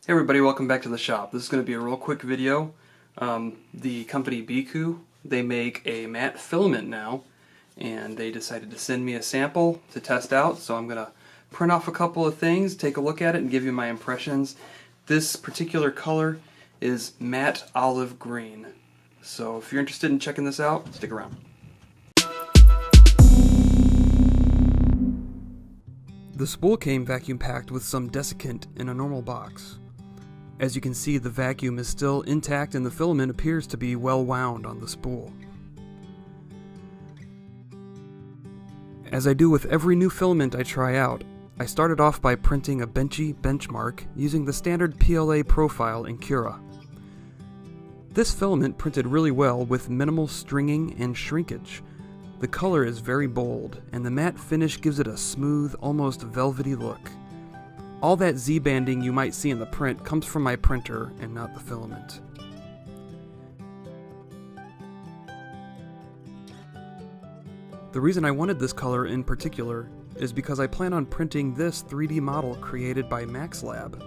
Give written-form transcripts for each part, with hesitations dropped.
Hey everybody, welcome back to the shop. This is going to be a real quick video. The company Biqu, they make a matte filament now, and they decided to send me a sample to test out, so I'm going to print off a couple of things, take a look at it, and give you my impressions. This particular color is matte olive green, so if you're interested in checking this out, stick around. The spool came vacuum packed with some desiccant in a normal box. As you can see, the vacuum is still intact and the filament appears to be well wound on the spool. As I do with every new filament I try out, I started off by printing a benchy benchmark using the standard PLA profile in Cura. This filament printed really well with minimal stringing and shrinkage. The color is very bold, and the matte finish gives it a smooth, almost velvety look. All that Z-banding you might see in the print comes from my printer and not the filament. The reason I wanted this color in particular is because I plan on printing this 3D model created by MaxLab.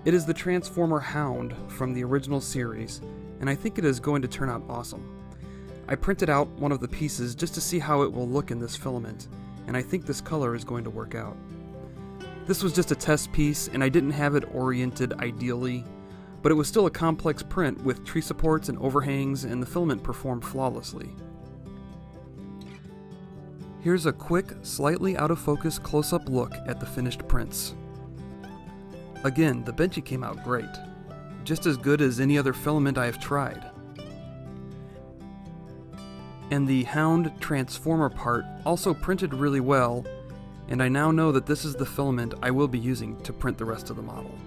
It is the Transformer Hound from the original series, and I think it is going to turn out awesome. I printed out one of the pieces just to see how it will look in this filament, and I think this color is going to work out. This was just a test piece, and I didn't have it oriented ideally, but it was still a complex print with tree supports and overhangs, and the filament performed flawlessly. Here's a quick, slightly out of focus close-up look at the finished prints. Again, the benchy came out great, just as good as any other filament I have tried. And the Hound Transformer part also printed really well, and I now know that this is the filament I will be using to print the rest of the model.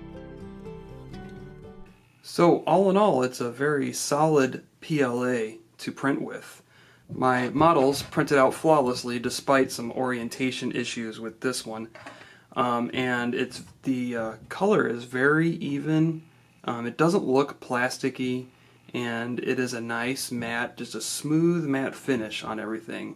So all in all, it's a very solid PLA to print with. My models printed out flawlessly despite some orientation issues with this one. And the color is very even. It doesn't look plasticky, and it is a nice matte, just a smooth matte finish on everything.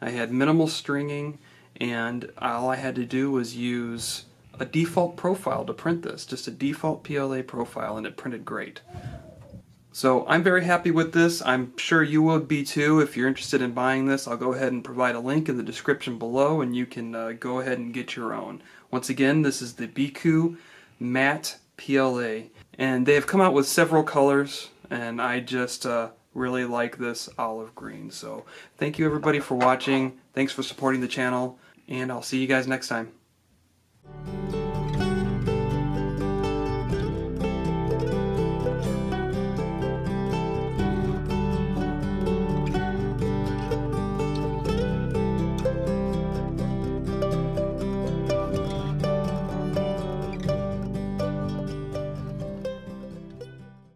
I had minimal stringing, and all I had to do was use a default profile to print this, just a default PLA profile, and it printed great. So I'm very happy with this. I'm sure you would be too. If you're interested in buying this, I'll go ahead and provide a link in the description below, and you can go ahead and get your own. Once again, this is the Biqu Matte PLA, and they have come out with several colors, and I just really like this olive green. So thank you everybody for watching. Thanks for supporting the channel, and I'll see you guys next time.